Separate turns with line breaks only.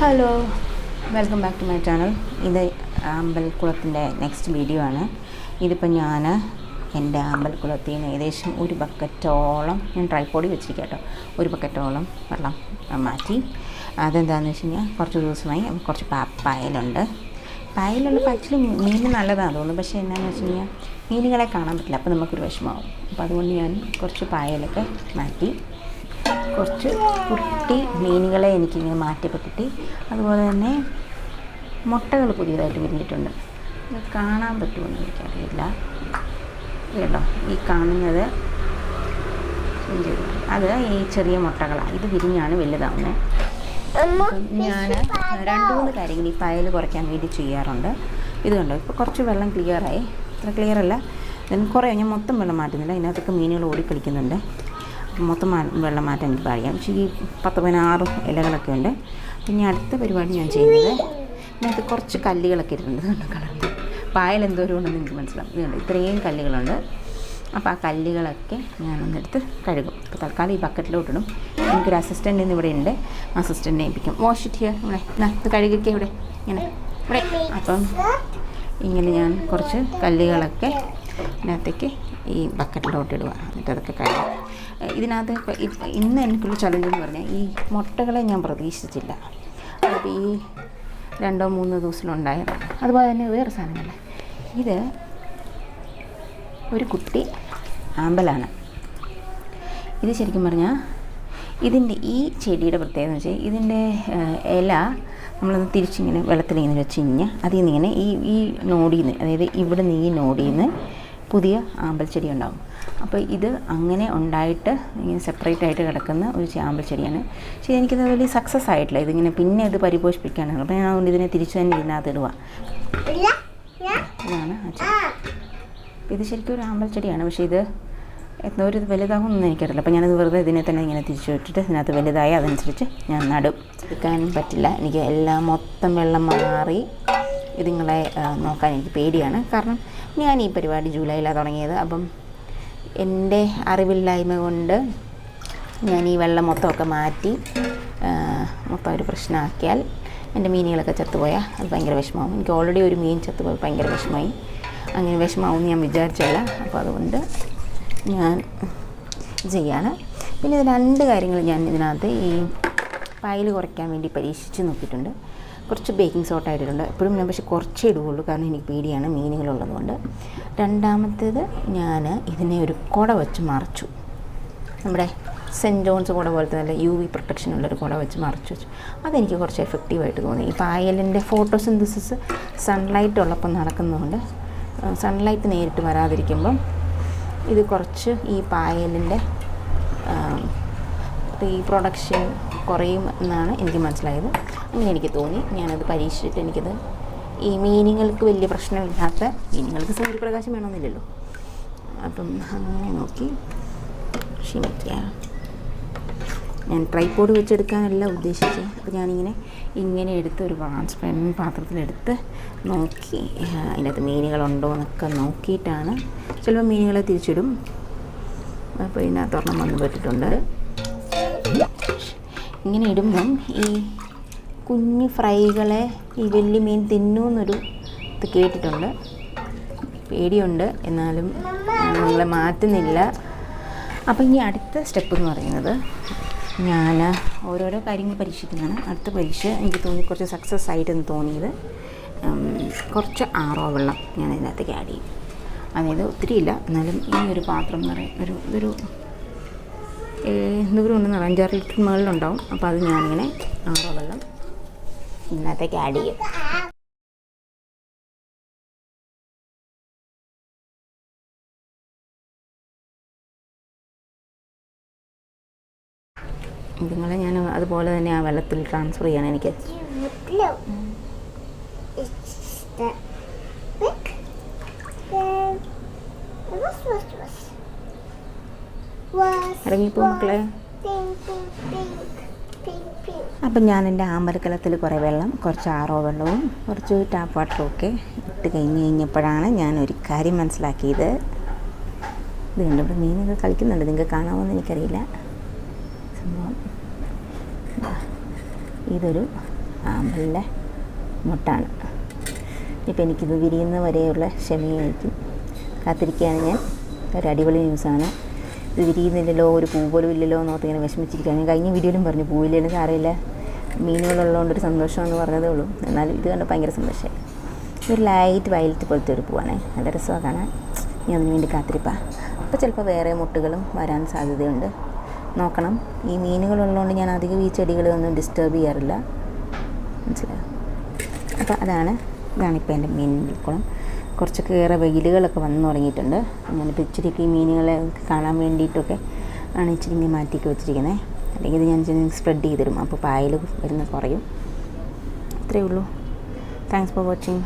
Hello, welcome back to my channel. ഇത് അമ്പലക്കുളത്തിൻ്റെ next video ആണ്. ഇതിപ്പോൾ ഞാൻ എൻ്റെ അമ്പലക്കുളത്തിൽ നിന്ന് ഏകദേശം ഒരു ബക്കറ്റോളം ഞാൻ ട്രൈപോഡിൽ വെച്ചിരിക്കുക കേട്ടോ. ഒരു ബക്കറ്റോളം വെള്ളം മാറ്റി. അതെന്താണെന്ന് വെച്ച് കഴിഞ്ഞാൽ കുറച്ച് ദിവസമായി കുറച്ച് പായലുണ്ട്. പായലുള്ളപ്പോൾ ആക്ച്വലി മീൻ നല്ലതാണെന്ന് തോന്നുന്നു. പക്ഷേ എന്താണെന്ന് വെച്ച് കഴിഞ്ഞാൽ മീനുകളെ കാണാൻ പറ്റില്ല, അപ്പോൾ നമുക്കൊരു വിഷമമാവും. അപ്പോൾ അതുകൊണ്ട് ഞാൻ കുറച്ച് പായലൊക്കെ മാറ്റി. കുറച്ച് കുട്ടി മീനുകളെ എനിക്കിങ്ങനെ മാറ്റപ്പെട്ടിട്ട്, അതുപോലെ തന്നെ മുട്ടകൾ പുതിയതായിട്ട് വിരിഞ്ഞിട്ടുണ്ട്. ഇത് കാണാൻ പറ്റുമെന്ന് എനിക്കറിയില്ല. കേട്ടോ, ഈ കാണുന്നത് അത് ഈ ചെറിയ മുട്ടകളാണ്. ഇത് വിരിഞ്ഞാണ് വലുതാവുന്നത്. ഞാൻ 2-3 കാര്യങ്ങൾ ഈ പായൽ കുറയ്ക്കാൻ വേണ്ടി ചെയ്യാറുണ്ട്. ഇത് കണ്ടോ, ഇപ്പോൾ കുറച്ച് വെള്ളം ക്ലിയറായി. അത്ര ക്ലിയറല്ല, കുറേ ഞാൻ മൊത്തം വെള്ളം മാറ്റുന്നില്ല. ഇതിനകത്തൊക്കെ മീനുകൾ ഓടിക്കളിക്കുന്നുണ്ട്. മൊത്തം വെള്ളം മാറ്റാൻ എനിക്ക് പാടിയാം. പക്ഷേ ഈ 10-16 ഇലകളൊക്കെ ഉണ്ട്. പിന്നെ അടുത്ത പരിപാടി ഞാൻ ചെയ്യുന്നത്, ഇതിനകത്ത് കുറച്ച് കല്ലുകളൊക്കെ ഇട്ടിട്ടുണ്ട്. ഇതുണ്ട് കളറിൽ പായൽ എന്തോരം ഉണ്ടെന്ന് എനിക്ക് മനസ്സിലാവും. ഇതുണ്ട്, ഇത്രയും കല്ലുകളുണ്ട്. അപ്പോൾ ആ കല്ലുകളൊക്കെ ഞാനൊന്നെടുത്ത് കഴുകും. അപ്പോൾ തൽക്കാലം ഈ ബക്കറ്റിലോട്ടിടും. എനിക്കൊരു അസിസ്റ്റൻ്റ് ഇന്ന് ഇവിടെ ഉണ്ട്. അസിസ്റ്റൻ്റിനെ ഏൽപ്പിക്കും. വാഷ് ഇറ്റ് ഹിയർ, ഇവിടെ ഇത് കഴുകിക്കുക, ഇവിടെ ഇങ്ങനെ ഇവിടെ. അപ്പം ഇങ്ങനെ ഞാൻ കുറച്ച് കല്ലുകളൊക്കെ ഇതിനകത്തേക്ക് ഈ ബക്കറ്റിലോട്ട് ഇടുക. എന്നിട്ട് അതൊക്കെ കഴുകും. ഇതിനകത്ത് ഇന്ന് എനിക്കുള്ള ചലഞ്ച് എന്ന് പറഞ്ഞാൽ ഈ മുട്ടകളെ ഞാൻ പ്രതീക്ഷിച്ചില്ല. അപ്പോൾ ഈ 2-3 ദിവസത്തിലുണ്ടായതാണ്. അതുപോലെ തന്നെ വേറെ സാധനങ്ങൾ, ഇത് ഒരു കുട്ടി ആമ്പലാണ്. ഇത് ശരിക്കും പറഞ്ഞാൽ ഇതിൻ്റെ ഈ ചെടിയുടെ പ്രത്യേകത എന്ന് വെച്ചാൽ ഇതിൻ്റെ ഇല നമ്മളൊന്ന് തിരിച്ചിങ്ങനെ വെള്ളത്തിലിങ്ങനെ വെച്ച് കഴിഞ്ഞാൽ അതിൽ നിന്ന് ഇങ്ങനെ ഈ നോടിയിൽ നിന്ന്, അതായത് ഇവിടെ നിന്ന് ഈ നോടിയിൽ നിന്ന് പുതിയ ആമ്പൽ ചെടി ഉണ്ടാകും. അപ്പോൾ ഇത് അങ്ങനെ ഉണ്ടായിട്ട് ഇങ്ങനെ സെപ്പറേറ്റ് ആയിട്ട് കിടക്കുന്ന ഒരു ആമ്പൽ ചെടിയാണ്. പക്ഷേ എനിക്കത് വലിയ സക്സസ് ആയിട്ടില്ല. ഇതിങ്ങനെ പിന്നെ ഇത് പരിപോഷിപ്പിക്കാനാണ്. അപ്പോൾ ഞാൻ അതുകൊണ്ട് ഇതിനെ തിരിച്ച് തന്നെ ഇതിനകത്ത് ഇടുക. ഇതാണ് ഇത് ശരിക്കും ഒരു ആമ്പൽ ചെടിയാണ്. പക്ഷേ ഇത് എന്തോ ഒരു വലുതാകുമെന്നൊന്നും എനിക്കറിയില്ല. അപ്പോൾ ഞാനത് വെറുതെ ഇതിനെ തന്നെ ഇങ്ങനെ തിരിച്ചു വിട്ടിട്ട് ഇതിനകത്ത് വലുതായി അതനുസരിച്ച് ഞാൻ നടും. എടുക്കാൻ പറ്റില്ല, എനിക്ക് എല്ലാം മൊത്തം വെള്ളം മാറി ഇതുങ്ങളെ നോക്കാൻ എനിക്ക് പേടിയാണ്. കാരണം ഞാൻ ഈ പരിപാടി ജൂലൈയിലാണ് തുടങ്ങിയത്. അപ്പം എൻ്റെ അറിവില്ലായ്മ കൊണ്ട് ഞാൻ ഈ വെള്ളം മൊത്തമൊക്കെ മാറ്റി മൊത്തം ഒരു പ്രശ്നമാക്കിയാൽ എൻ്റെ മീനുകളൊക്കെ ചത്തുപോയാൽ അത് ഭയങ്കര വിഷമമാവും. എനിക്ക് ഓൾറെഡി ഒരു മീൻ ചത്തുപോയി ഭയങ്കര വിഷമമായി. അങ്ങനെ വിഷമമാവും ഞാൻ വിചാരിച്ചില്ല. അപ്പോൾ അതുകൊണ്ട് ഞാൻ ചെയ്യാണ്. പിന്നെ ഇത് 2 കാര്യങ്ങൾ ഞാൻ ഇതിനകത്ത് ഈ പായൽ കുറയ്ക്കാൻ വേണ്ടി പരീക്ഷിച്ച് നോക്കിയിട്ടുണ്ട്. കുറച്ച് ബേക്കിംഗ് സോഡ ഇട്ടിട്ടുണ്ട്. എപ്പോഴും ഞാൻ പക്ഷേ കുറച്ചേ ഇടുകയുള്ളൂ, കാരണം എനിക്ക് പേടിയാണ് മീനുകളുള്ളതുകൊണ്ട്. രണ്ടാമത്തേത്, ഞാൻ ഇതിനെ ഒരു കുട വെച്ച് മറച്ചു. നമ്മുടെ സെൻറ്റ് ജോൺസ് കുട പോലത്തെ നല്ല UV പ്രൊട്ടക്ഷനുള്ളൊരു കുട വെച്ച് മറച്ചു വെച്ചു. അതെനിക്ക് കുറച്ച് എഫക്റ്റീവായിട്ട് തോന്നി. ഈ പായലിൻ്റെ ഫോട്ടോസിന്തസിസ് സൺലൈറ്റ് ഉള്ളപ്പോൾ നടക്കുന്നതുകൊണ്ട് സൺലൈറ്റ് നേരിട്ട് വരാതിരിക്കുമ്പം ഇത് കുറച്ച് ഈ പായലിൻ്റെ റീപ്രൊഡക്ഷൻ കുറയും എന്നാണ് എനിക്ക് മനസ്സിലായത്. അങ്ങനെ എനിക്ക് തോന്നി. ഞാനത് പരീക്ഷിച്ചിട്ട് എനിക്കത് ഈ മീനുകൾക്ക് വലിയ പ്രശ്നമില്ലാത്ത, മീനുകൾക്ക് സൂര്യപ്രകാശം വേണമെന്നില്ലല്ലോ, അപ്പം അങ്ങനെ നോക്കി ക്ഷമിക്കുക. ഞാൻ ട്രൈപോഡ് വെച്ചെടുക്കാനല്ല ഉദ്ദേശിച്ചത്. അപ്പോൾ ഞാനിങ്ങനെ എടുത്ത് ഒരു ട്രാൻസ്പെറൻറ്റ് പാത്രത്തിലെടുത്ത് നോക്കി അതിനകത്ത് മീനുകളുണ്ടോ എന്നൊക്കെ നോക്കിയിട്ടാണ്. ചിലപ്പോൾ മീനുകളെ തിരിച്ചിടും. അപ്പോൾ ഇതിനകത്ത് ഒരെണ്ണം വന്ന് പറ്റിയിട്ടുണ്ട്. ഇങ്ങനെ ഇടുമ്പം ഈ കുഞ്ഞു ഫ്രൈകളെ ഈ വലിയ മീൻ തിന്നുമെന്നൊരു ഇത് കേട്ടിട്ടുണ്ട്. പേടിയുണ്ട്, എന്നാലും നിങ്ങളെ മാറ്റുന്നില്ല. അപ്പോൾ ഇനി അടുത്ത സ്റ്റെപ്പ് എന്ന് പറയുന്നത്, ഞാൻ ഓരോരോ കാര്യങ്ങൾ പരീക്ഷിക്കുന്നതാണ്. അടുത്ത പരീക്ഷ എനിക്ക് തോന്നി കുറച്ച് സക്സസ് ആയിട്ടെന്ന് തോന്നിയത്, കുറച്ച് RO വെള്ളം ഞാൻ ഇതിനകത്തേക്ക് ആഡ് ചെയ്യും. അതായത് ഒത്തിരി ഇല്ല, എന്നാലും ഈ ഒരു പാത്രം എന്ന് പറയും ഇതൊരു ദൂരം ഉണ്ടെന്ന് പറയാം, 5-6 ലിറ്റർ മുകളിലുണ്ടാവും. അപ്പോൾ അത് ഞാനിങ്ങനെ RO വെള്ളം ഇതിനകത്തേക്ക് ആഡ് ചെയ്യും. ഇതുങ്ങളെ ഞാൻ അതുപോലെ തന്നെ ആ വെള്ളത്തിൽ ട്രാൻസ്ഫർ ചെയ്യണം എനിക്ക്. ഇറങ്ങിപ്പോ മക്കളെ. അപ്പം ഞാൻ എൻ്റെ ആമ്പലക്കുളത്തിൽ കുറേ വെള്ളം, കുറച്ച് RO വെള്ളവും കുറച്ച് ടാപ്പ് വാട്ടറും ഒക്കെ ഇട്ട് കഴിഞ്ഞപ്പോഴാണ് ഞാനൊരു കാര്യം മനസ്സിലാക്കിയത്. ഇത് കണ്ടു, ഇവിടെ മീനൊക്കെ കളിക്കുന്നുണ്ട്. നിങ്ങൾക്ക് കാണാമോയെന്ന് എനിക്കറിയില്ല. സംഭവം ഇതൊരു ആമ്പലിൻ്റെ മുട്ടാണ്. ഇപ്പോൾ എനിക്കിത് വിരിയുന്ന വരെയുള്ള ക്ഷമയായിരിക്കും കാത്തിരിക്കുകയാണ് ഞാൻ. ഒരു അടിപൊളി ന്യൂസാണ്. ഇത് വിരിയുന്നില്ലല്ലോ, ഒരു പൂ പോലും ഇല്ലല്ലോ എന്നോർത്ത് ഇങ്ങനെ വിഷമിച്ചിരിക്കുകയാണ്. ഞാൻ കഴിഞ്ഞ വീഡിയോയിലും പറഞ്ഞു പൂവില്ലെന്ന് സാരമില്ല, മീനുകളുള്ളതുകൊണ്ടൊരു സന്തോഷമെന്ന് പറഞ്ഞതേ ഉള്ളൂ. എന്നാലും ഇത് കണ്ട് ഭയങ്കര സന്തോഷമായി. ഇതൊരു ലൈറ്റ് വയലറ്റ് പോലത്തെ ഒരു പൂവാണ്, നല്ല രസമാണ് കാണാൻ. ഞാൻ അതിന് വേണ്ടി കാത്തിരിപ്പാണ്. അപ്പോൾ ചിലപ്പോൾ വേറെ മുട്ടുകളും വരാൻ സാധ്യതയുണ്ട്, നോക്കണം. ഈ മീനുകളുള്ളതുകൊണ്ട് ഞാൻ അധികം ഈ ചെടികളൊന്നും ഡിസ്റ്റർബ് ചെയ്യാറില്ല, മനസ്സിലായോ? അപ്പോൾ ഇതാണിപ്പോൾ എൻ്റെ മീൻ കുളം. കുറച്ചൊക്കെ ഏറെ വെയിലുകളൊക്കെ വന്നു തുടങ്ങിയിട്ടുണ്ട്. ഞാനിപ്പോൾ ഇച്ചിരിയൊക്കെ ഈ മീനുകളെ കാണാൻ വേണ്ടിയിട്ടൊക്കെ ആണ് ഇച്ചിരി ഇങ്ങനെ മാറ്റിയൊക്കെ വെച്ചിരിക്കുന്നത്. അല്ലെങ്കിൽ ഇത് ഞാൻ സ്പ്രെഡ് ചെയ്തിടും, അപ്പോൾ പായൽ വരുന്ന കുറയും. അത്രയേ ഉള്ളൂ. Thanks for watching.